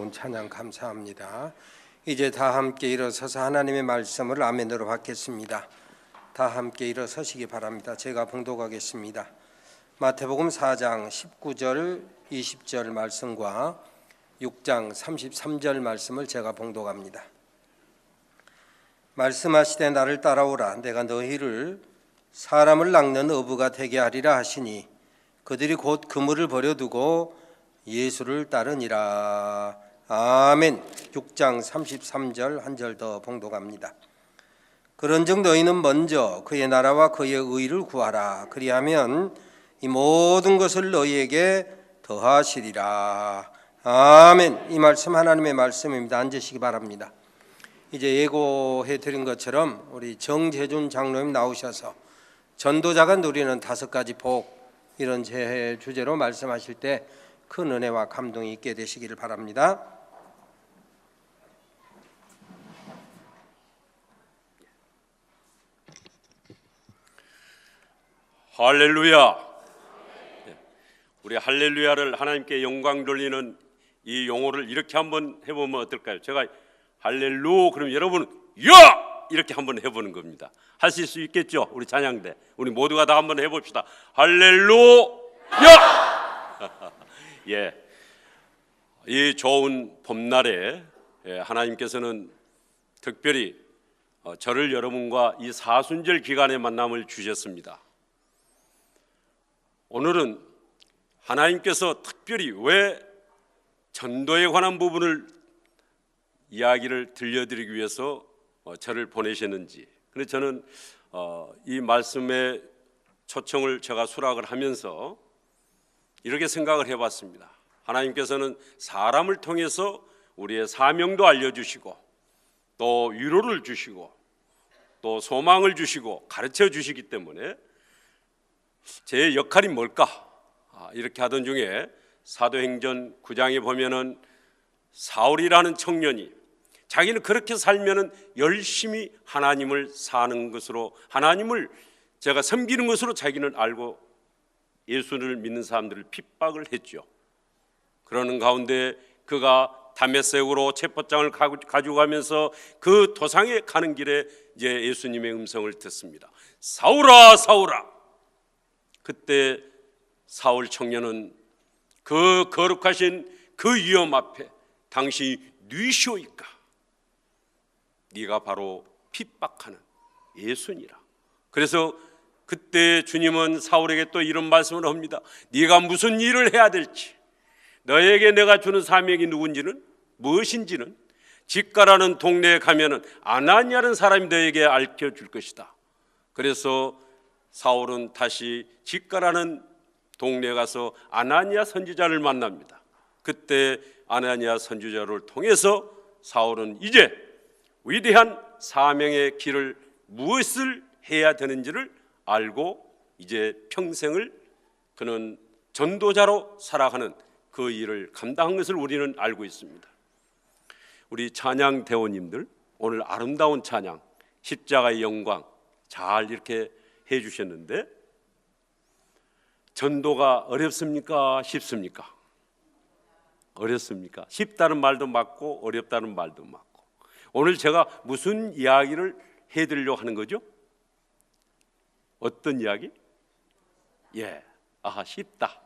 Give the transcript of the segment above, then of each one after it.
아름다운 찬양 감사합니다. 이제 다 함께 일어서서 하나님의 말씀을 아멘으로 받겠습니다. 다 함께 일어서시기 바랍니다. 제가 봉독하겠습니다. 마태복음 4장 19절 20절 말씀과 6장 33절 말씀을 제가 봉독합니다. 말씀하시되 나를 따라오라. 내가 너희를 사람을 낚는 어부가 되게 하리라 하시니 그들이 곧 그물을 버려두고 예수를 따르니라. 아멘. 6장 33절 한 절 더 봉독합니다. 그런즉 너희는 먼저 그의 나라와 그의 의를 구하라. 그리하면 이 모든 것을 너희에게 더하시리라. 아멘. 이 말씀 하나님의 말씀입니다. 앉으시기 바랍니다. 이제 예고해 드린 것처럼 우리 정재준 장로님 나오셔서 전도자가 누리는 5가지 복, 이런 주제로 말씀하실 때 큰 은혜와 감동이 있게 되시기를 바랍니다. 할렐루야. 우리 할렐루야를 하나님께 영광 돌리는 이 용어를 이렇게 한번 해보면 어떨까요? 제가 할렐루 그럼 여러분은 야! 이렇게 한번 해보는 겁니다. 하실 수 있겠죠? 우리 찬양대 우리 모두가 다 한번 해봅시다. 할렐루야! 예, 이 좋은 봄날에 하나님께서는 특별히 저를 여러분과 이 사순절 기간의 만남을 주셨습니다. 오늘은 하나님께서 특별히 왜 전도에 관한 부분을 이야기를 들려드리기 위해서 저를 보내셨는지, 그래서 저는 이 말씀의 초청을 제가 수락을 하면서 이렇게 생각을 해봤습니다. 하나님께서는 사람을 통해서 우리의 사명도 알려주시고 또 위로를 주시고 또 소망을 주시고 가르쳐 주시기 때문에 제 역할이 뭘까? 이렇게 하던 중에 사도행전 9장에 보면은 사울이라는 청년이 자기는 그렇게 살면은 열심히 하나님을 사는 것으로, 하나님을 제가 섬기는 것으로 자기는 알고 예수를 믿는 사람들을 핍박을 했죠. 그러는 가운데 그가 다메섹으로 체포장을 가지고 가면서 그 도상에 가는 길에 이제 예수님의 음성을 듣습니다. 사울아, 사울아. 그때 사울 청년은 그 거룩하신 그 위엄 앞에 당신이 뉘시오이까? 네가 바로 핍박하는 예수니라. 그래서 그때 주님은 사울에게 또 이런 말씀을 합니다. 네가 무슨 일을 해야 될지, 너에게 내가 주는 사명이 누군지는, 무엇인지는 직가라는 동네에 가면은 아나니아라는 사람이 너에게 알려줄 것이다. 그래서 사울은 다시 직가라는 동네에 가서 아나니아 선지자를 만납니다. 그때 아나니아 선지자를 통해서 사울은 이제 위대한 사명의 길을 무엇을 해야 되는지를 알고 이제 평생을 그는 전도자로 살아가는 그 일을 감당한 것을 우리는 알고 있습니다. 우리 찬양 대원님들 오늘 아름다운 찬양 십자가의 영광 잘 이렇게 해 주셨는데, 전도가 어렵습니까? 쉽습니까? 어렵습니까? 쉽다는 말도 맞고 어렵다는 말도 맞고. 오늘 제가 무슨 이야기를 해드리려고 하는 거죠? 어떤 이야기? 쉽다.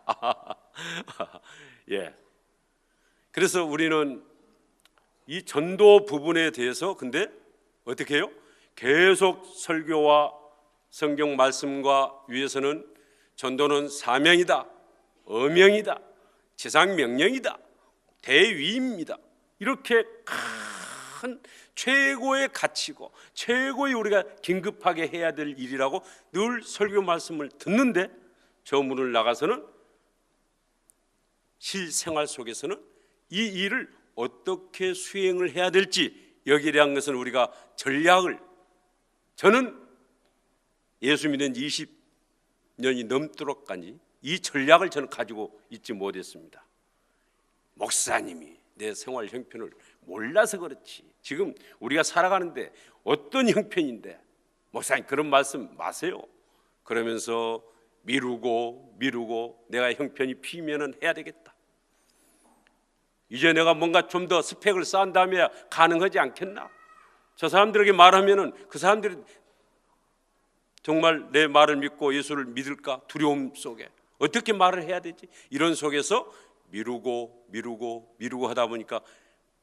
그래서 우리는 이 전도 부분에 대해서 근데 어떻게 해요? 계속 설교와 성경 말씀과 위에서는 전도는 사명이다, 어명이다, 지상 명령이다, 대위입니다. 이렇게 큰 최고의 가치고 최고의 우리가 긴급하게 해야 될 일이라고 늘 설교 말씀을 듣는데, 저 문을 나가서는 실생활 속에서는 이 일을 어떻게 수행을 해야 될지, 여기에 대한 것은 우리가 전략을, 저는 예수 믿은 지 20년이 넘도록까지 이 전략을 저는 가지고 있지 못했습니다. 목사님이 내 생활 형편을 몰라서 그렇지, 지금 우리가 살아가는데 어떤 형편인데 목사님 그런 말씀 마세요. 그러면서 미루고 내가 형편이 피면은 해야 되겠다. 이제 내가 뭔가 좀 더 스펙을 쌓은 다음에 가능하지 않겠나? 저 사람들에게 말하면은 그 사람들이 정말 내 말을 믿고 예수를 믿을까? 두려움 속에 어떻게 말을 해야 되지? 이런 속에서 미루고 하다 보니까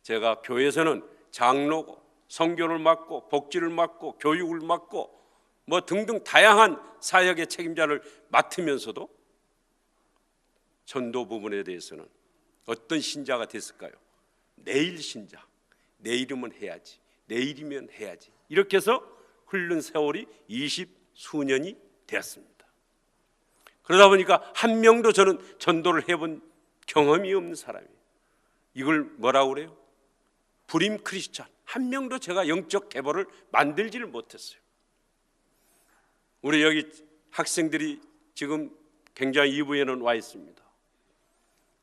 제가 교회에서는 장로고 선교를 맡고 복지를 맡고 교육을 맡고 뭐 등등 다양한 사역의 책임자를 맡으면서도 전도 부분에 대해서는 어떤 신자가 됐을까요? 내일 신자, 내일이면 해야지, 내일이면 해야지, 이렇게 해서 흐른 세월이 20수년이 되었습니다. 그러다 보니까 한 명도 저는 전도를 해본 경험이 없는 사람이에요. 이걸 뭐라고 그래요? 불임 크리스찬. 한 명도 제가 영적 계보를 만들지를 못했어요. 우리 여기 학생들이 지금 굉장히 이 부에는 와 있습니다.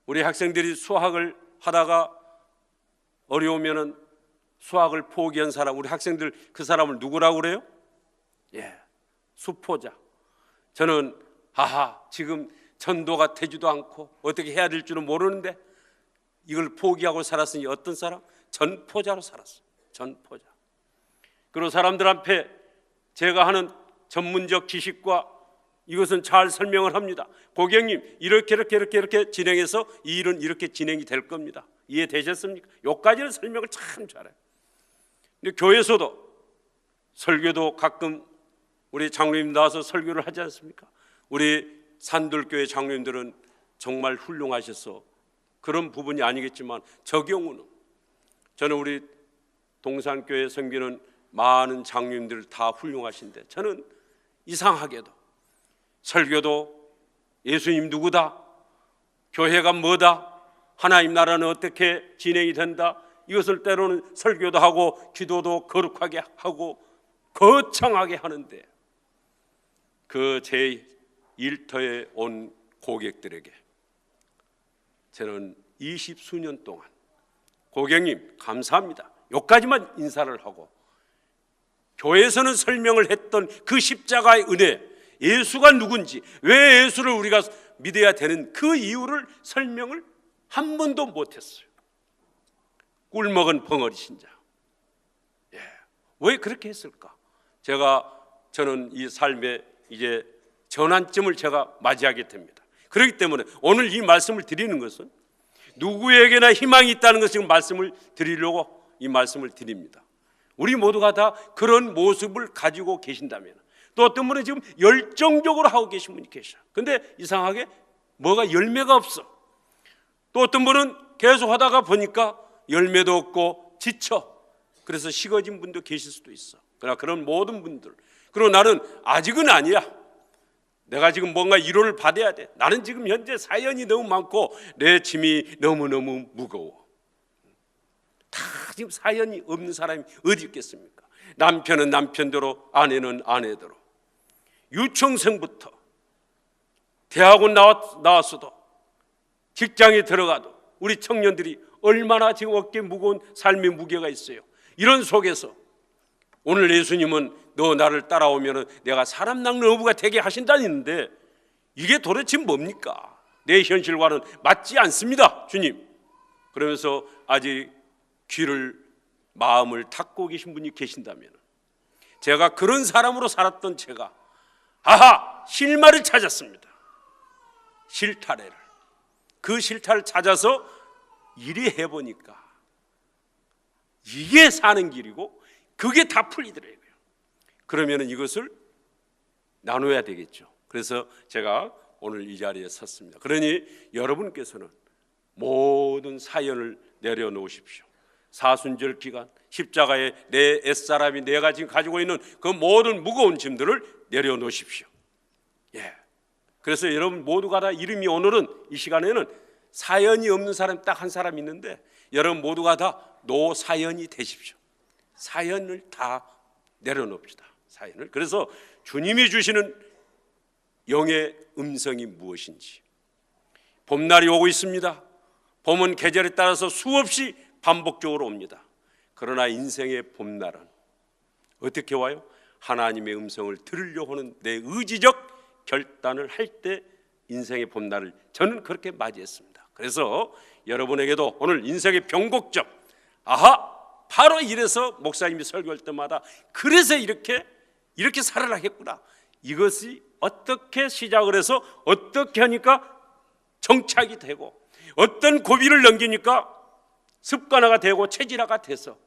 우리 학생들이 수학을 하다가 어려우면은 수학을 포기한 사람, 우리 학생들 그 사람을 누구라고 그래요? 예, 수포자. 저는 지금 전도가 되지도 않고 어떻게 해야 될 줄은 모르는데 이걸 포기하고 살았으니 어떤 사람? 전포자로 살았어요. 전포자. 그리고 사람들 앞에 제가 하는 전문적 지식과 이것은 잘 설명을 합니다. 고객님, 이렇게 진행해서 이 일은 이렇게 진행이 될 겁니다. 이해되셨습니까? 여기까지는 설명을 참 잘해요. 근데 교회에서도 설교도 가끔 우리 장로님 나와서 설교를 하지 않습니까? 우리 산들교회 장로님들은 정말 훌륭하셔서 그런 부분이 아니겠지만 저 경우는 저는 우리 동산교회 섬기는 많은 장로님들 다 훌륭하신데 저는 이상하게도 설교도 예수님 누구다, 교회가 뭐다, 하나님 나라는 어떻게 진행이 된다, 이것을 때로는 설교도 하고 기도도 거룩하게 하고 거창하게 하는데 그 제 일터에 온 고객들에게 저는 20수년 동안 고객님 감사합니다, 여기까지만 인사를 하고 교회에서는 설명을 했던 그 십자가의 은혜, 예수가 누군지, 왜 예수를 우리가 믿어야 되는 그 이유를 설명을 한 번도 못했어요. 꿀먹은 벙어리 신자. 왜 그렇게 했을까? 저는 이 삶에 이제 전환점을 제가 맞이하게 됩니다. 그렇기 때문에 오늘 이 말씀을 드리는 것은 누구에게나 희망이 있다는 것을 지금 말씀을 드리려고 이 말씀을 드립니다. 우리 모두가 다 그런 모습을 가지고 계신다면, 또 어떤 분은 지금 열정적으로 하고 계신 분이 계셔. 근데 이상하게 뭐가 열매가 없어. 또 어떤 분은 계속 하다가 보니까 열매도 없고 지쳐. 그래서 식어진 분도 계실 수도 있어. 그러나 그런 모든 분들, 그리고 나는 아직은 아니야, 내가 지금 뭔가 위로를 받아야 돼, 나는 지금 현재 사연이 너무 많고 내 짐이 너무너무 무거워. 다 지금 사연이 없는 사람이 어디 있겠습니까? 남편은 남편대로, 아내는 아내대로, 유치원생부터 대학원 나왔어도 직장에 들어가도 우리 청년들이 얼마나 지금 어깨에 무거운 삶의 무게가 있어요. 이런 속에서 오늘 예수님은 너 나를 따라오면 내가 사람 낚는 어부가 되게 하신다는데 이게 도대체 뭡니까? 내 현실과는 맞지 않습니다, 주님. 그러면서 아직 귀를, 마음을 닫고 계신 분이 계신다면, 제가 그런 사람으로 살았던 제가 실마를 찾았습니다. 실타래를. 그 실타를 찾아서 일이 해보니까 이게 사는 길이고 그게 다 풀리더라고요. 그러면 이것을 나눠야 되겠죠. 그래서 제가 오늘 이 자리에 섰습니다. 그러니 여러분께서는 모든 사연을 내려놓으십시오. 사순절 기간 십자가에 내 옛사람이 내가 지금 가지고 있는 그 모든 무거운 짐들을 내려놓으십시오. 그래서 여러분 모두가 다 이름이, 오늘은 이 시간에는 사연이 없는 사람 딱 한 사람 있는데 여러분 모두가 다 노사연이 되십시오. 사연을 다 내려놓읍시다. 사연을. 그래서 주님이 주시는 영의 음성이 무엇인지. 봄날이 오고 있습니다. 봄은 계절에 따라서 수없이 반복적으로 옵니다. 그러나 인생의 봄날은 어떻게 와요? 하나님의 음성을 들으려고 하는 내 의지적 결단을 할 때 인생의 봄날을 저는 그렇게 맞이했습니다. 그래서 여러분에게도 오늘 인생의 변곡점, 아하, 바로 이래서 목사님이 설교할 때마다 그래서 이렇게 살아라 했구나. 이것이 어떻게 시작을 해서 어떻게 하니까 정착이 되고 어떤 고비를 넘기니까 습관화가 되고 체질화가 돼서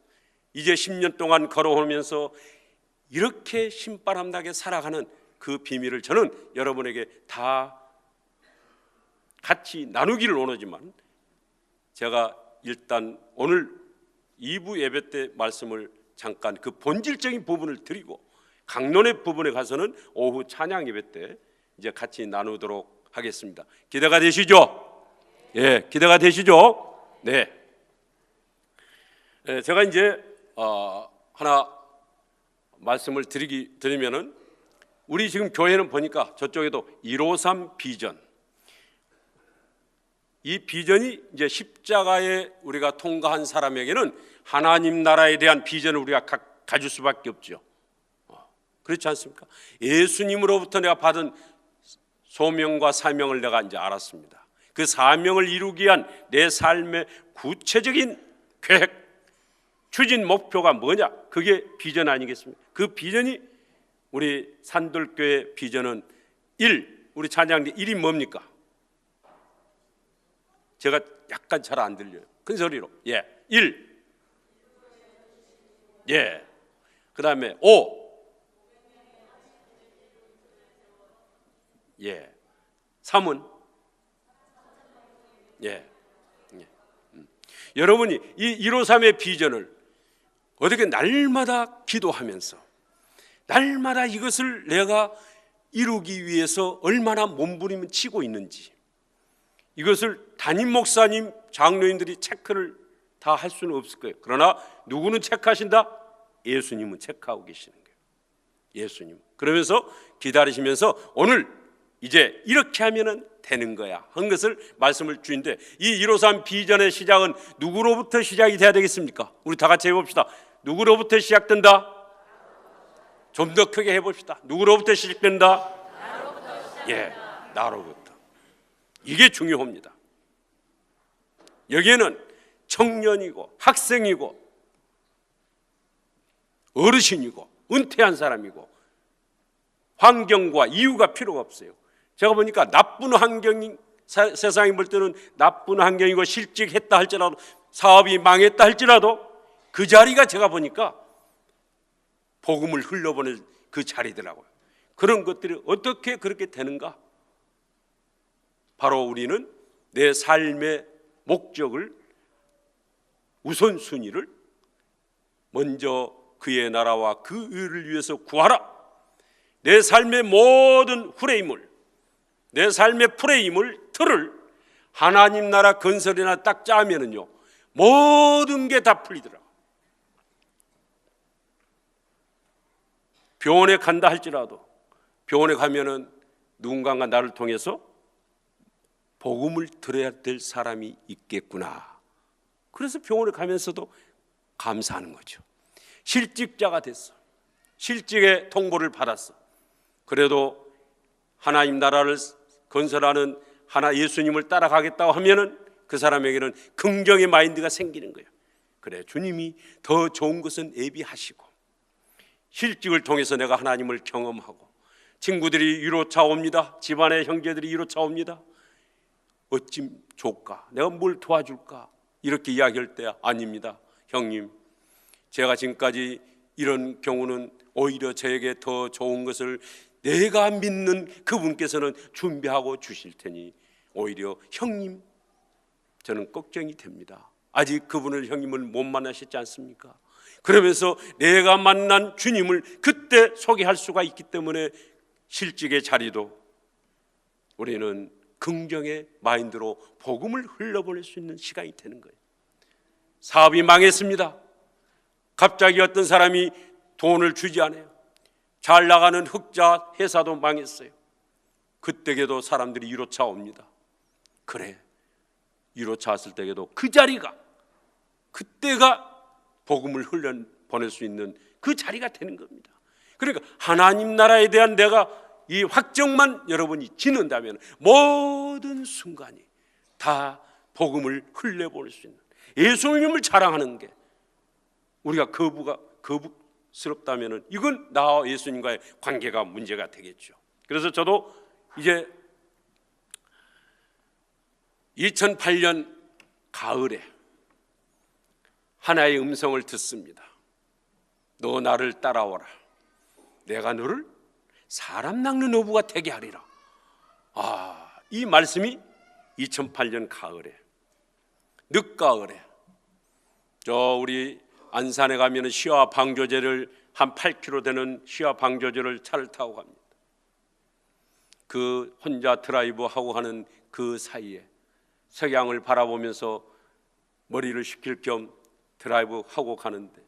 이제 10년 동안 걸어오면서 이렇게 신바람나게 살아가는 그 비밀을 저는 여러분에게 다 같이 나누기를 원하지만, 제가 일단 오늘 2부 예배 때 말씀을 잠깐 그 본질적인 부분을 드리고 강론의 부분에 가서는 오후 찬양 예배 때 이제 같이 나누도록 하겠습니다. 기대가 되시죠? 예, 기대가 되시죠? 네. 제가 이제 하나 말씀을 드리면은, 우리 지금 교회는 보니까 저쪽에도 153 비전, 이 비전이 이제 십자가에 우리가 통과한 사람에게는 하나님 나라에 대한 비전을 우리가 가질 수밖에 없죠. 그렇지 않습니까? 예수님으로부터 내가 받은 소명과 사명을 내가 이제 알았습니다. 그 사명을 이루기 위한 내 삶의 구체적인 계획, 추진 목표가 뭐냐? 그게 비전 아니겠습니까? 그 비전이, 우리 산돌교회 비전은 1, 우리 찬양대 1이 뭡니까? 제가 약간 잘 안 들려요. 큰 소리로. 예. 1. 예. 그 다음에 5. 예. 3은? 예. 예. 여러분이 이 153의 비전을 어떻게 날마다 기도하면서 날마다 이것을 내가 이루기 위해서 얼마나 몸부림을 치고 있는지, 이것을 담임 목사님, 장로인들이 체크를 다 할 수는 없을 거예요. 그러나 누구는 체크하신다? 예수님은 체크하고 계시는 거예요. 예수님. 그러면서 기다리시면서 오늘 이제 이렇게 하면은 되는 거야 한 것을 말씀을 주는데, 이 153 비전의 시작은 누구로부터 시작이 돼야 되겠습니까? 우리 다 같이 해봅시다. 누구로부터 시작된다? 좀 더 크게 해봅시다. 누구로부터 시작된다? 예, 나로부터. 이게 중요합니다. 여기에는 청년이고 학생이고 어르신이고 은퇴한 사람이고 환경과 이유가 필요가 없어요. 제가 보니까 나쁜 환경이, 세상이 볼 때는 나쁜 환경이고 실직했다 할지라도, 사업이 망했다 할지라도 그 자리가 제가 보니까 복음을 흘려보낼 그 자리더라고요. 그런 것들이 어떻게 그렇게 되는가? 바로 우리는 내 삶의 목적을, 우선순위를 먼저 그의 나라와 그 의를 위해서 구하라. 내 삶의 모든 프레임을, 내 삶의 프레임을, 틀을 하나님 나라 건설이나 딱 짜면은요, 모든 게 다 풀리더라. 병원에 간다 할지라도 병원에 가면은 누군가가 나를 통해서 복음을 들어야 될 사람이 있겠구나. 그래서 병원에 가면서도 감사하는 거죠. 실직자가 됐어. 실직의 통보를 받았어. 그래도 하나님 나라를 건설하는 예수님을 따라가겠다고 하면은 그 사람에게는 긍정의 마인드가 생기는 거예요. 그래, 주님이 더 좋은 것은 예비하시고, 실직을 통해서 내가 하나님을 경험하고, 친구들이 위로차 옵니다. 집안의 형제들이 위로차 옵니다. 어찌 좋을까? 내가 뭘 도와줄까? 이렇게 이야기할 때, 아닙니다. 형님, 제가 지금까지 이런 경우는 오히려 저에게 더 좋은 것을 내가 믿는 그분께서는 준비하고 주실 테니 오히려 형님, 저는 걱정이 됩니다. 아직 그분을, 형님을 못 만나셨지 않습니까? 그러면서 내가 만난 주님을 그때 소개할 수가 있기 때문에 실직의 자리도 우리는 긍정의 마인드로 복음을 흘려보낼 수 있는 시간이 되는 거예요. 사업이 망했습니다. 갑자기 어떤 사람이 돈을 주지 않아요. 잘 나가는 흑자 회사도 망했어요. 그때에도 사람들이 위로차 옵니다. 그래, 위로차 왔을 때에도 그 자리가, 그때가 복음을 흘려보낼 수 있는 그 자리가 되는 겁니다. 그러니까 하나님 나라에 대한 내가 이 확정만 여러분이 짓는다면 모든 순간이 다 복음을 흘려보낼 수 있는, 예수님을 자랑하는 게 우리가 거부스럽다면 이건 나와 예수님과의 관계가 문제가 되겠죠. 그래서 저도 이제 2008년 가을에 하나의 음성을 듣습니다. 너 나를 따라오라. 내가 너를 사람 낚는 어부가 되게 하리라. 이 말씀이 2008년 가을에, 늦가을에 우리 안산에 가면 시와 방조제를 한 8km 되는 시와 방조제를 차를 타고 갑니다. 그 혼자 드라이브하고 하는 그 사이에 석양을 바라보면서 머리를 식힐 겸 드라이브하고 가는데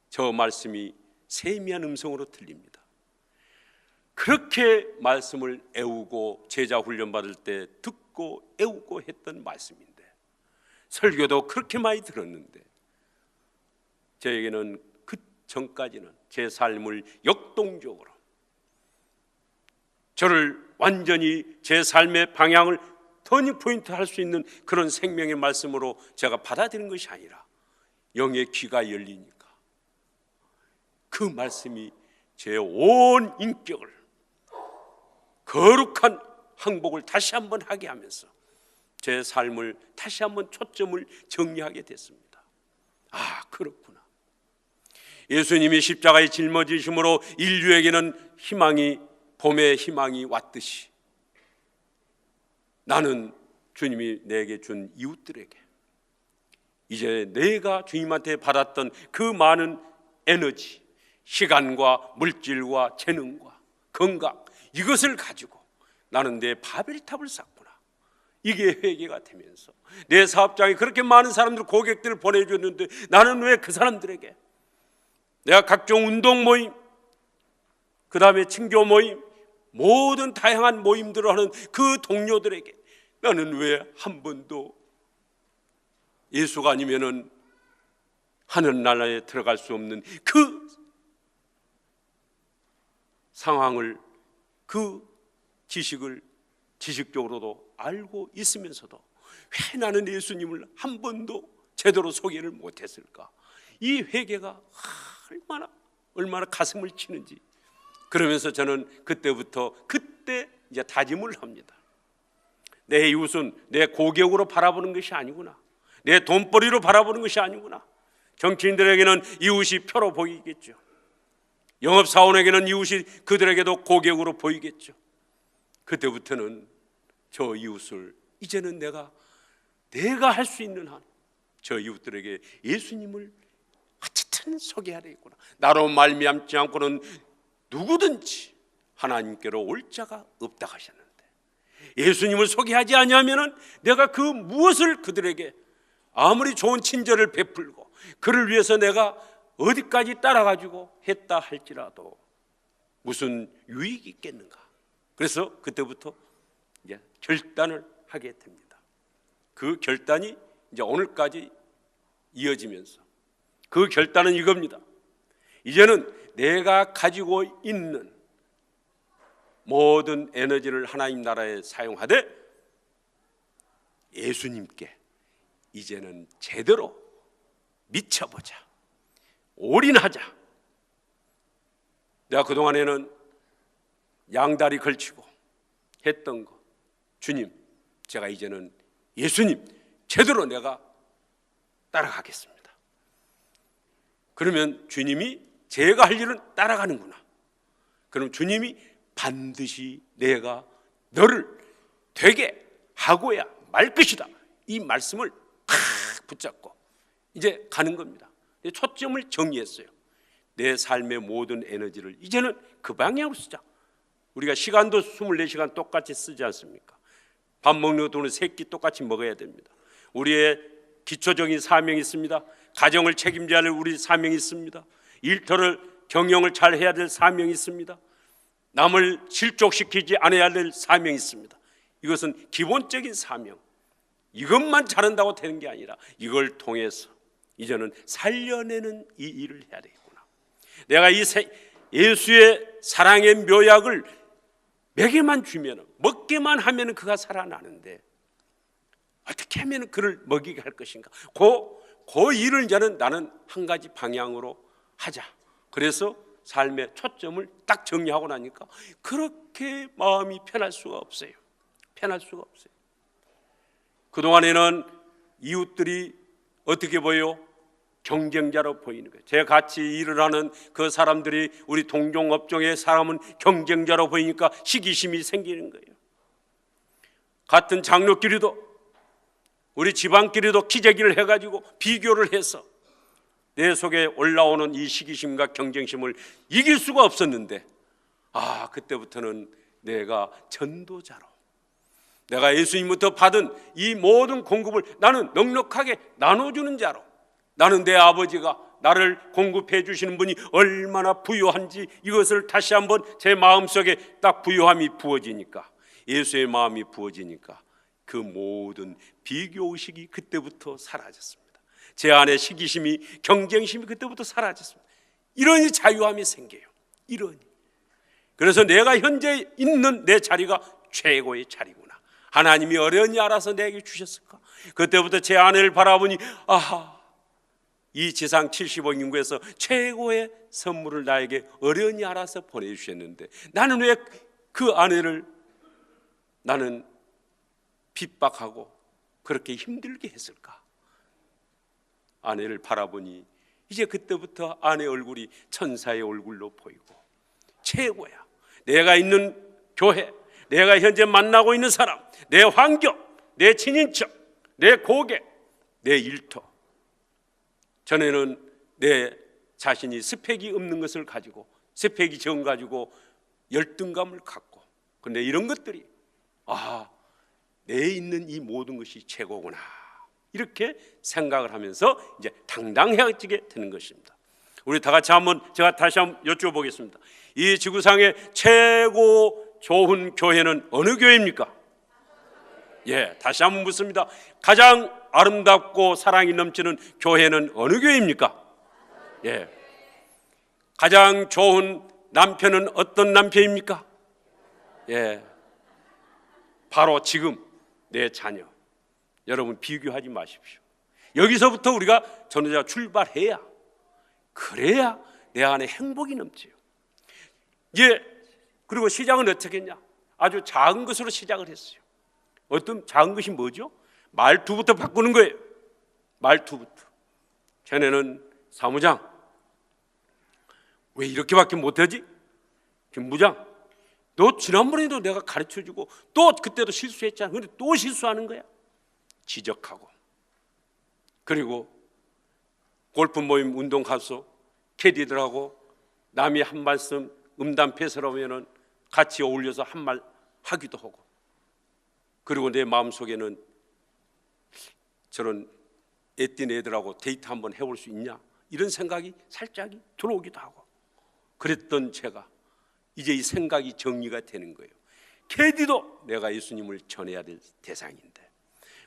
저 말씀이 세미한 음성으로 들립니다. 그렇게 말씀을 애우고 제자 훈련 받을 때 듣고 애우고 했던 말씀인데, 설교도 그렇게 많이 들었는데 저에게는 그 전까지는 제 삶을 역동적으로, 저를 완전히 제 삶의 방향을 터닝포인트 할 수 있는 그런 생명의 말씀으로 제가 받아들인 것이 아니라 영의 귀가 열리니까 그 말씀이 제 온 인격을, 거룩한 항복을 다시 한번 하게 하면서 제 삶을 다시 한번 초점을 정리하게 됐습니다. 그렇구나. 예수님이 십자가에 짊어지심으로 인류에게는 희망이, 봄의 희망이 왔듯이 나는 주님이 내게 준 이웃들에게 이제 내가 주님한테 받았던 그 많은 에너지, 시간과 물질과 재능과 건강, 이것을 가지고 나는 내 바벨탑을 쌓구나. 이게 회개가 되면서 내 사업장에 그렇게 많은 사람들, 고객들을 보내줬는데 나는 왜 그 사람들에게, 내가 각종 운동 모임, 그 다음에 친교 모임, 모든 다양한 모임들을 하는 그 동료들에게 나는 왜 한 번도 예수가 아니면은 하늘나라에 들어갈 수 없는 그 상황을, 그 지식을 지식적으로도 알고 있으면서도 왜 나는 예수님을 한 번도 제대로 소개를 못했을까? 이 회개가 얼마나 가슴을 치는지. 그러면서 저는 그때 이제 다짐을 합니다. 내 이웃은 내 고객으로 바라보는 것이 아니구나. 내 돈벌이로 바라보는 것이 아니구나. 정치인들에게는 이웃이 표로 보이겠죠. 영업사원에게는 이웃이 그들에게도 고객으로 보이겠죠. 그때부터는 저 이웃을 이제는 내가 할 수 있는 한 저 이웃들에게 예수님을 어쨌든 소개하려겠구나. 나로 말미암지 않고는 누구든지 하나님께로 올 자가 없다 하셨는데, 예수님을 소개하지 아니하면은 내가 그 무엇을 그들에게 아무리 좋은 친절을 베풀고 그를 위해서 내가 어디까지 따라가지고 했다 할지라도 무슨 유익이 있겠는가. 그래서 그때부터 이제 결단을 하게 됩니다. 그 결단이 이제 오늘까지 이어지면서 그 결단은 이겁니다. 이제는 내가 가지고 있는 모든 에너지를 하나님 나라에 사용하되 예수님께 이제는 제대로 미쳐보자, 올인하자. 내가 그동안에는 양다리 걸치고 했던 거, 주님, 제가 이제는 예수님 제대로 내가 따라가겠습니다. 그러면 주님이 제가 할 일은 따라가는구나. 그럼 주님이 반드시 내가 너를 되게 하고야 말 것이다. 이 말씀을 탁 붙잡고 이제 가는 겁니다. 초점을 정리했어요. 내 삶의 모든 에너지를 이제는 그 방향으로 쓰자. 우리가 시간도 24시간 똑같이 쓰지 않습니까? 밥 먹는 것도 오늘 3끼 똑같이 먹어야 됩니다. 우리의 기초적인 사명이 있습니다. 가정을 책임져야 할 우리 사명이 있습니다. 일터를 경영을 잘 해야 될 사명이 있습니다. 남을 실족시키지 않아야 될 사명이 있습니다. 이것은 기본적인 사명. 이것만 잘한다고 되는 게 아니라 이걸 통해서 이제는 살려내는 이 일을 해야 되겠구나. 내가 이 예수의 사랑의 묘약을 먹게만 주면, 먹게만 하면 그가 살아나는데, 어떻게 하면 그를 먹이게 할 것인가. 그 일을 이제는 나는 한 가지 방향으로 하자. 그래서 삶의 초점을 딱 정리하고 나니까 그렇게 마음이 편할 수가 없어요. 편할 수가 없어요. 그동안에는 이웃들이 어떻게 보여요? 경쟁자로 보이는 거예요. 제가 같이 일을 하는 그 사람들이 우리 동종업종의 사람은 경쟁자로 보이니까 시기심이 생기는 거예요. 같은 장로끼리도 우리 집안끼리도 기재기를 해가지고 비교를 해서 내 속에 올라오는 이 시기심과 경쟁심을 이길 수가 없었는데, 그때부터는 내가 전도자로, 내가 예수님부터 받은 이 모든 공급을 나는 넉넉하게 나눠주는 자로, 나는 내 아버지가 나를 공급해 주시는 분이 얼마나 부유한지 이것을 다시 한번 제 마음속에 딱 부유함이 부어지니까, 예수의 마음이 부어지니까 그 모든 비교의식이 그때부터 사라졌습니다. 제 안에 시기심이, 경쟁심이 그때부터 사라졌습니다. 이러니 자유함이 생겨요. 이러니. 그래서 내가 현재 있는 내 자리가 최고의 자리구나. 하나님이 어련히 알아서 내게 주셨을까? 그때부터 제 아내를 바라보니 이 지상 70억 인구에서 최고의 선물을 나에게 어련히 알아서 보내주셨는데 나는 왜 그 아내를 나는 핍박하고 그렇게 힘들게 했을까? 아내를 바라보니 이제 그때부터 아내 얼굴이 천사의 얼굴로 보이고 최고야. 내가 있는 교회, 내가 현재 만나고 있는 사람, 내 환경, 내 친인척, 내 고객, 내 일터, 전에는 내 자신이 스펙이 없는 것을 가지고, 스펙이 적은 가지고 열등감을 갖고, 그런데 이런 것들이 내 있는 이 모든 것이 최고구나, 이렇게 생각을 하면서 이제 당당해지게 되는 것입니다. 우리 다 같이 제가 다시 한번 여쭤보겠습니다. 이 지구상의 최고 좋은 교회는 어느 교회입니까? 다시 한번 묻습니다. 가장 아름답고 사랑이 넘치는 교회는 어느 교회입니까? 가장 좋은 남편은 어떤 남편입니까? 바로 지금 내 자녀. 여러분 비교하지 마십시오. 여기서부터 우리가 전도자 출발해야, 그래야 내 안에 행복이 넘쳐요. 그리고 시작은 어떻게 했냐? 아주 작은 것으로 시작을 했어요. 어떤 작은 것이 뭐죠? 말투부터 바꾸는 거예요. 말투부터. 전에는 사무장, 왜 이렇게밖에 못하지? 김부장, 너 지난번에도 내가 가르쳐주고 또 그때도 실수했잖아. 그런데 또 실수하는 거야. 지적하고. 그리고 골프 모임 운동 가서 캐디들하고 남이 한 말씀 음담 패설하면은 같이 어울려서 한 말 하기도 하고. 그리고 내 마음속에는 저런 애띤 애들하고 데이트 한번 해볼 수 있냐, 이런 생각이 살짝 들어오기도 하고. 그랬던 제가 이제 이 생각이 정리가 되는 거예요. 캐디도 내가 예수님을 전해야 될 대상인데,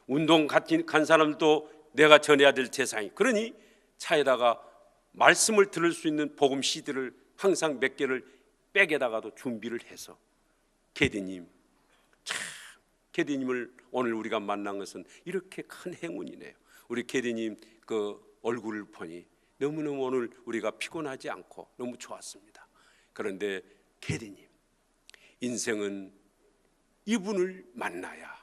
운동 간 사람도 내가 전해야 될 대상이. 그러니 차에다가 말씀을 들을 수 있는 복음 CD를 항상 몇 개를 백에다가도 준비를 해서, 캐디님, 참 캐디님을 오늘 우리가 만난 것은 이렇게 큰 행운이네요. 우리 캐디님 그 얼굴을 보니 너무너무 오늘 우리가 피곤하지 않고 너무 좋았습니다. 그런데 캐디님, 인생은 이분을 만나야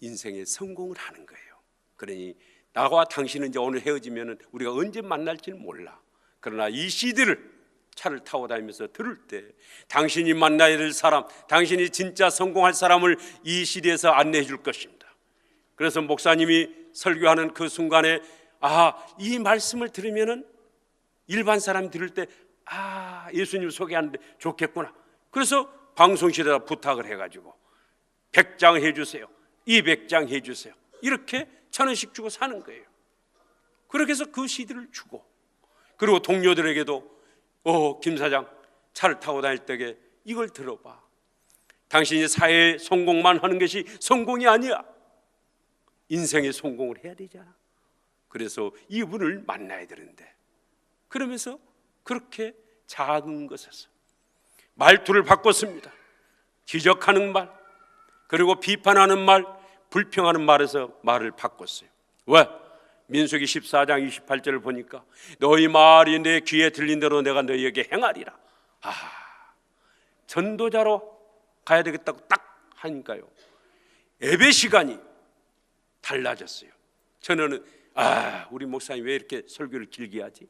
인생의 성공을 하는 거예요. 그러니 나와 당신은 이제 오늘 헤어지면 우리가 언제 만날지는 몰라. 그러나 이 CD를 차를 타고 다니면서 들을 때 당신이 만나야 될 사람, 당신이 진짜 성공할 사람을 이 CD에서 안내해 줄 것입니다. 그래서 목사님이 설교하는 그 순간에 이 말씀을 들으면은 일반 사람이 들을 때 예수님 소개하는데 좋겠구나. 그래서 방송실에다 부탁을 해가지고 100장 해주세요, 200장 해주세요, 이렇게 1,000원씩 주고 사는 거예요. 그렇게 해서 그 CD를 주고, 그리고 동료들에게도 김 사장 차를 타고 다닐 때에 이걸 들어봐. 당신이 사회에 성공만 하는 것이 성공이 아니야. 인생의 성공을 해야 되잖아. 그래서 이분을 만나야 되는데, 그러면서 그렇게 작은 것에서 말투를 바꿨습니다. 지적하는 말, 그리고 비판하는 말, 불평하는 말에서 말을 바꿨어요. 왜? 민수기 14장 28절을 보니까 너희 말이 내 귀에 들린 대로 내가 너희에게 행하리라. 전도자로 가야 되겠다고 딱 하니까요, 예배 시간이 달라졌어요. 저는 우리 목사님 왜 이렇게 설교를 길게 하지?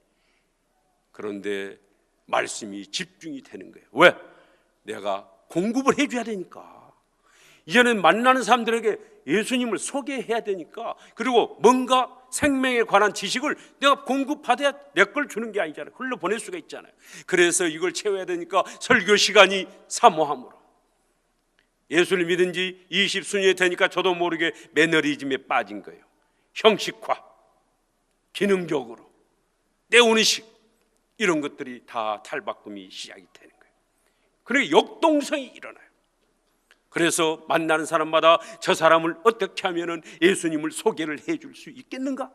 그런데 말씀이 집중이 되는 거예요. 왜? 내가 공급을 해줘야 되니까. 이제는 만나는 사람들에게 예수님을 소개해야 되니까. 그리고 뭔가 생명에 관한 지식을 내가 공급받아야 내 걸 주는 게 아니잖아요. 흘러보낼 수가 있잖아요. 그래서 이걸 채워야 되니까 설교 시간이 사모함으로, 예수를 믿은 지 20수년이 되니까 저도 모르게 매너리즘에 빠진 거예요. 형식화, 기능적으로, 때우는식, 이런 것들이 다 탈바꿈이 시작이 되는 거예요. 그러니까 역동성이 일어나요. 그래서 만나는 사람마다 저 사람을 어떻게 하면 예수님을 소개를 해줄 수 있겠는가?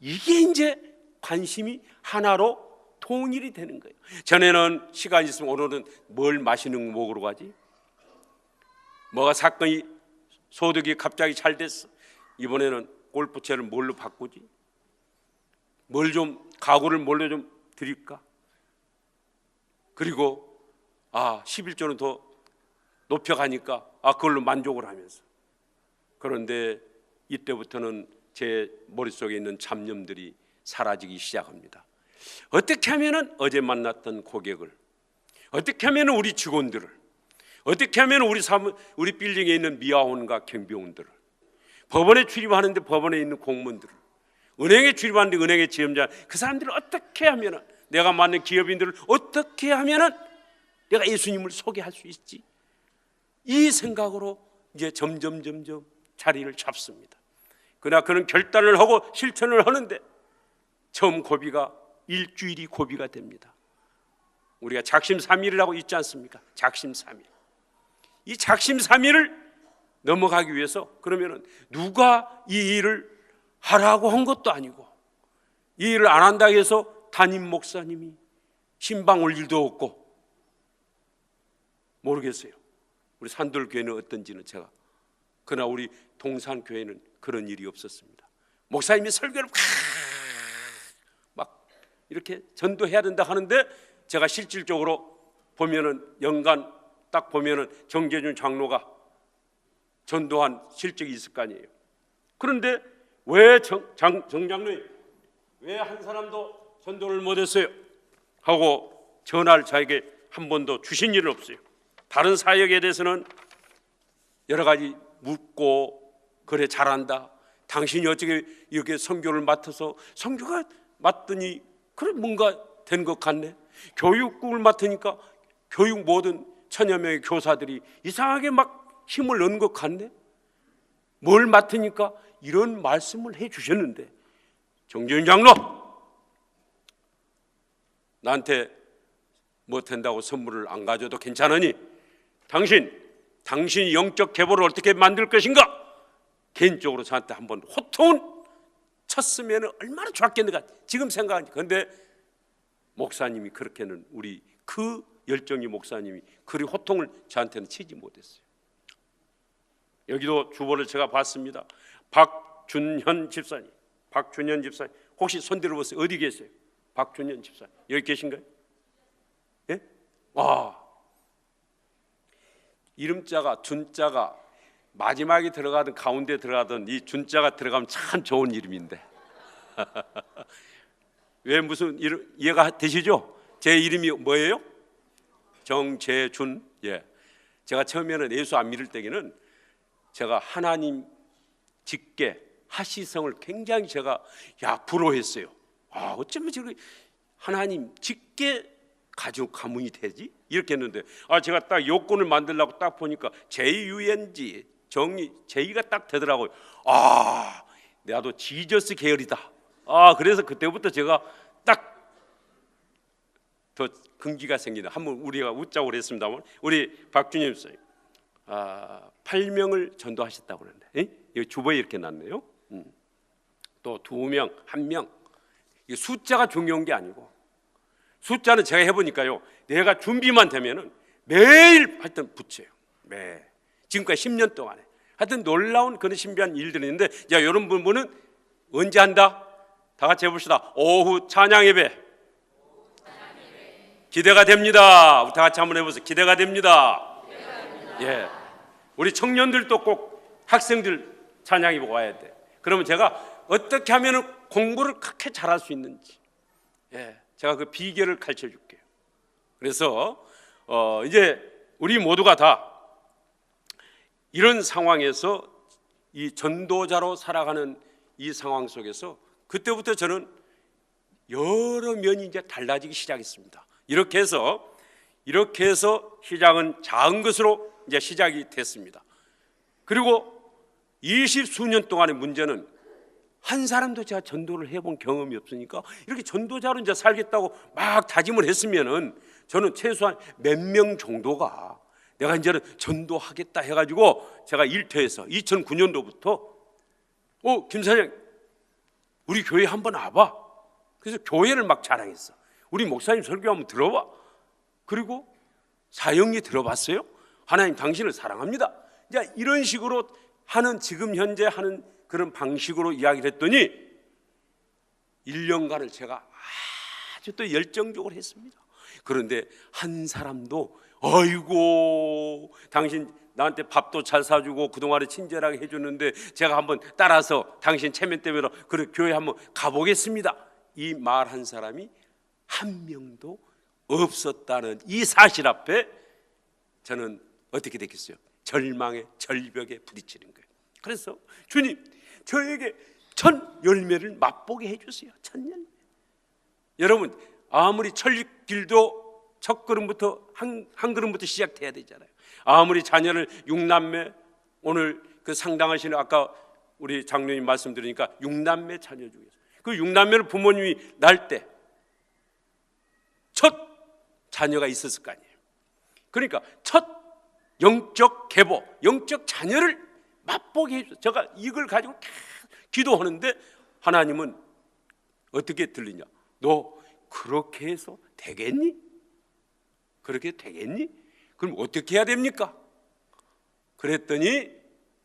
이게 이제 관심이 하나로 통일이 되는 거예요. 전에는 시간이 있으면 오늘은 뭘 마시는 거 먹으러 가지? 뭐가 사건이, 소득이 갑자기 잘 됐어, 이번에는 골프채를 뭘로 바꾸지? 뭘 좀, 가구를 뭘로 좀 드릴까? 그리고 11조는 더 높여가니까 그걸로 만족을 하면서. 그런데 이때부터는 제 머릿속에 있는 잡념들이 사라지기 시작합니다. 어떻게 하면 어제 만났던 고객을, 어떻게 하면 우리 직원들을, 어떻게 하면 우리 빌딩에 있는 미아원과 경비원들을, 법원에 출입하는데 법원에 있는 공무원들을, 은행에 출입하는데 은행의 지점장, 그 사람들을 어떻게 하면, 내가 만난 기업인들을 어떻게 하면 내가 예수님을 소개할 수 있지? 이 생각으로 이제 점점 자리를 잡습니다. 그러나 그는 결단을 하고 실천을 하는데 처음 고비가 일주일이 고비가 됩니다. 우리가 작심삼일이라고 있지 않습니까? 작심삼일. 이 작심삼일을 넘어가기 위해서, 그러면은 누가 이 일을 하라고 한 것도 아니고, 이 일을 안 한다고 해서 담임 목사님이 신방 올 일도 없고, 모르겠어요. 우리 산돌교회는 어떤지는 제가, 그러나 우리 동산교회는 그런 일이 없었습니다. 목사님이 설교를 막 이렇게 전도해야 된다 하는데, 제가 실질적으로 보면은 연간 딱 보면은 정재준 장로가 전도한 실적이 있을 거 아니에요. 그런데 왜 정 장로님 왜 한 사람도 전도를 못했어요? 하고 전화를 저에게 한 번도 주신 일은 없어요. 다른 사역에 대해서는 여러 가지 묻고, 그래 잘한다, 당신이 어떻게 이렇게 선교를 맡아서, 선교가 맡더니 그래 뭔가 된 것 같네, 교육국을 맡으니까 교육 모든 1000여 명의 교사들이 이상하게 막 힘을 넣은 것 같네, 뭘 맡으니까, 이런 말씀을 해 주셨는데, 정재윤 장로 나한테 뭐 된다고 선물을 안 가져도 괜찮으니 당신이 영적 계보를 어떻게 만들 것인가? 개인적으로 저한테 한번 호통을 쳤으면 얼마나 좋았겠는가 지금 생각하니까. 그런데 목사님이 그렇게는, 우리 그 열정이 목사님이 그리 호통을 저한테는 치지 못했어요. 여기도 주보를 제가 봤습니다. 박준현 집사님 혹시 손 들어보세요. 어디 계세요? 박준현 집사님 여기 계신가요? 예? 이름자가, 준자가 마지막에 들어가든 가운데 들어가든 이 준자가 들어가면 참 좋은 이름인데 왜 무슨 이름 이해가 되시죠? 제 이름이 뭐예요? 정재준. 예. 제가 처음에는 예수 안 믿을 때에는 제가 하나님 직계 하시성을 굉장히 제가 부러워했어요. 어쩌면 저렇게 하나님 직계 가족 가문이 되지? 이렇게 했는데, 제가 딱 요건을 만들려고 딱 보니까 JUNG 정의 J가 딱 되더라고요. 나도 지저스 계열이다. 그래서 그때부터 제가 딱 더 긍지가 생기다. 한번 우리가 웃자고 그랬습니다만, 우리 박준현 선생님 8명을 전도하셨다고 그러는데, 여기 주보에 이렇게 났네요. 또 2명, 1명. 이 숫자가 중요한 게 아니고, 숫자는 제가 해보니까요, 내가 준비만 되면은 매일 하여튼 붙여요. 지금까지 10년 동안에 하여튼 놀라운 그런 신비한 일들이 있는데, 자, 이런 부분은 언제 한다? 다 같이 해봅시다. 오후 찬양 예배. 기대가 됩니다. 우리 다 같이 한번 해보세요. 기대가 됩니다. 예, 우리 청년들도 꼭 학생들 찬양 예배 와야 돼. 그러면 제가 어떻게 하면 공부를 그렇게 잘할 수 있는지, 예, 제가 그 비결을 가르쳐 줄게요. 그래서 이제 우리 모두가 다 이런 상황에서 이 전도자로 살아가는 이 상황 속에서 그때부터 저는 여러 면이 이제 달라지기 시작했습니다. 이렇게 해서 시작은 작은 것으로 이제 시작이 됐습니다. 그리고 20수년 동안의 문제는 한 사람도 제가 전도를 해본 경험이 없으니까 이렇게 전도자로 이제 살겠다고 막 다짐을 했으면은 저는 최소한 몇 명 정도가 내가 이제는 전도하겠다 해가지고 제가 일터에서 2009년도부터 김 사장 우리 교회 한번 와봐. 그래서 교회를 막 자랑했어. 우리 목사님 설교 한번 들어봐. 그리고 사형리 들어봤어요? 하나님 당신을 사랑합니다. 이제 이런 식으로 하는, 지금 현재 하는 그런 방식으로 이야기를 했더니 1년간을 제가 아주 또 열정적으로 했습니다. 그런데 한 사람도 어이고 당신 나한테 밥도 잘 사주고 그동안에 친절하게 해줬는데 제가 한번 따라서 당신 체면 때문에 그 교회 한번 가보겠습니다, 이 말 한 사람이 한 명도 없었다는 이 사실 앞에 저는 어떻게 됐겠어요? 절망의 절벽에 부딪히는 거예요. 그래서 주님, 저에게 첫 열매를 맛보게 해주세요. 첫 열매. 여러분, 아무리 철길도 첫 걸음부터 한 걸음부터 시작돼야 되잖아요. 아무리 자녀를 6남매, 오늘 그 상당하시는 아까 우리 장로님 말씀드리니까 6남매 자녀 중에서 그 6남매를 부모님이 낳을 때 첫 자녀가 있었을 거 아니에요. 그러니까 첫 영적 계보, 영적 자녀를 맛보게 해주세요. 제가 이걸 가지고 기도하는데 하나님은 어떻게 들리냐? 너 그렇게 해서 되겠니? 그렇게 되겠니? 그럼 어떻게 해야 됩니까? 그랬더니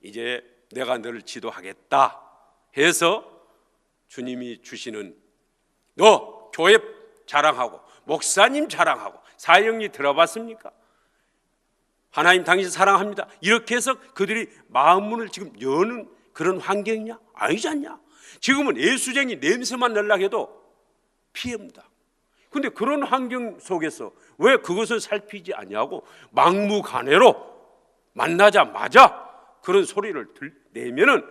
이제 내가 너를 지도하겠다 해서 주님이 주시는, 너 교회 자랑하고 목사님 자랑하고 사형리 들어봤습니까? 하나님 당신 사랑합니다. 이렇게 해서 그들이 마음문을 지금 여는 그런 환경이냐? 아니지 않냐? 지금은 예수쟁이 냄새만 날락해도 피해입니다. 근데 그런 환경 속에서 왜 그것을 살피지 않냐고 막무가내로 만나자마자 그런 소리를 내면은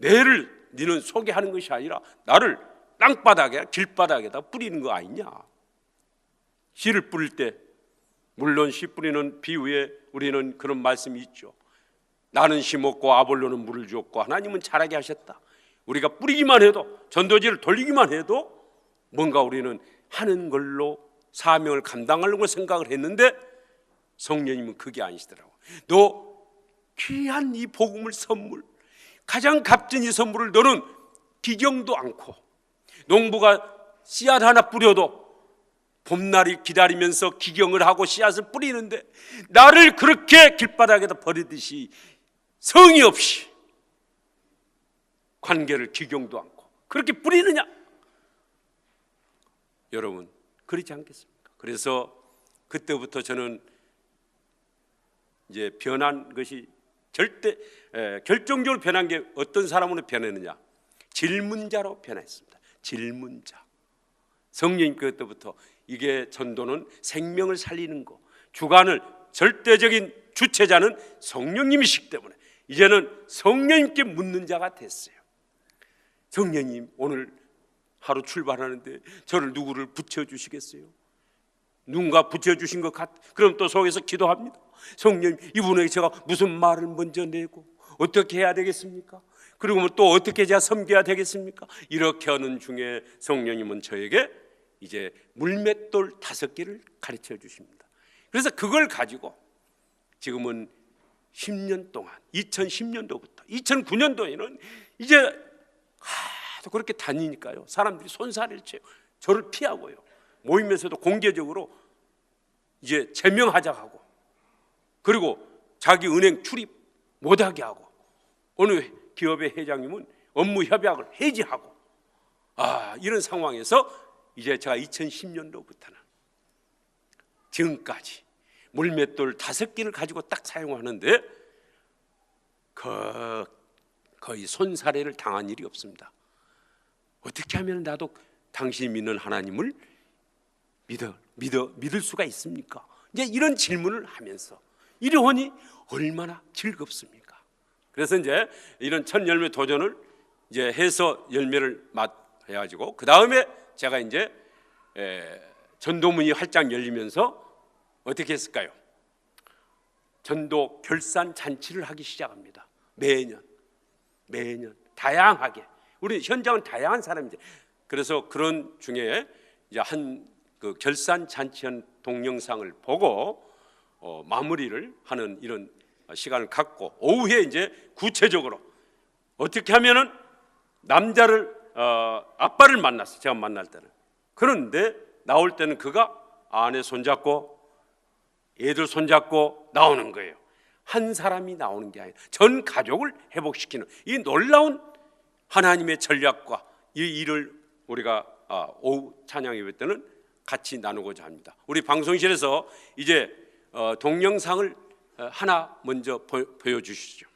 니는 소개하는 것이 아니라 나를 땅바닥에 길바닥에다 뿌리는 거 아니냐? 씨를 뿌릴 때 물론 씨 뿌리는 비유에 우리는 그런 말씀이 있죠. 나는 심었고 아볼로는 물을 주었고 하나님은 자라게 하셨다. 우리가 뿌리기만 해도, 전도지를 돌리기만 해도 뭔가 우리는 하는 걸로 사명을 감당하려고 생각을 했는데 성령님은 그게 아니시더라고. 너 귀한 이 복음을 선물, 가장 값진 이 선물을 너는 기경도 않고, 농부가 씨앗 하나 뿌려도 봄날이 기다리면서 기경을 하고 씨앗을 뿌리는데 나를 그렇게 길바닥에다 버리듯이 성의 없이 관계를 기경도 않고 그렇게 뿌리느냐? 여러분, 그렇지 않겠습니까? 그래서 그때부터 저는 이제 변한 것이 결정적으로 변한 게 어떤 사람으로 변했느냐? 질문자로 변했습니다. 질문자. 성령님 그때부터 이게 전도는 생명을 살리는 거, 주관을 절대적인 주체자는 성령님이시기 때문에 이제는 성령님께 묻는 자가 됐어요. 성령님, 오늘 하루 출발하는데 저를 누구를 붙여주시겠어요? 누군가 붙여주신 것 그럼 또 속에서 기도합니다. 성령님, 이분에게 제가 무슨 말을 먼저 내고 어떻게 해야 되겠습니까? 그리고 또 어떻게 제가 섬겨야 되겠습니까? 이렇게 하는 중에 성령님은 저에게 이제 물맷돌 5개를 가르쳐 주십니다. 그래서 그걸 가지고 지금은 10년 동안 2010년도부터 2009년도에는 이제 또 그렇게 다니니까요, 사람들이 손살을 쳐요. 저를 피하고요, 모임에서도 공개적으로 이제 제명하자 하고, 그리고 자기 은행 출입 못하게 하고, 어느 기업의 회장님은 업무 협약을 해지하고, 이런 상황에서 이제 제가 2010년도부터는 지금까지 물맷돌 5개를 가지고 딱 사용하는데 거의 손사래를 당한 일이 없습니다. 어떻게 하면 나도 당신이 믿는 하나님을 믿을 수가 있습니까? 이제 이런 질문을 하면서 이러니 얼마나 즐겁습니까? 그래서 이제 이런 첫 열매 도전을 이제 해서 열매를 맛해가지고 그 다음에 제가 이제 전도문이 활짝 열리면서 어떻게 했을까요? 전도 결산 잔치를 하기 시작합니다. 매년 다양하게, 우리 현장은 다양한 사람인데, 그래서 그런 중에 이제 그 결산 잔치한 동영상을 보고 마무리를 하는 이런 시간을 갖고, 오후에 이제 구체적으로 어떻게 하면은 남자를 아빠를 만났어요. 제가 만날 때는. 그런데 나올 때는 그가 아내 손잡고 애들 손잡고 나오는 거예요. 한 사람이 나오는 게 아니라 전 가족을 회복시키는 이 놀라운 하나님의 전략과 이 일을 우리가 오후 찬양 예배 때는 같이 나누고자 합니다. 우리 방송실에서 이제 동영상을 하나 먼저 보여주시죠.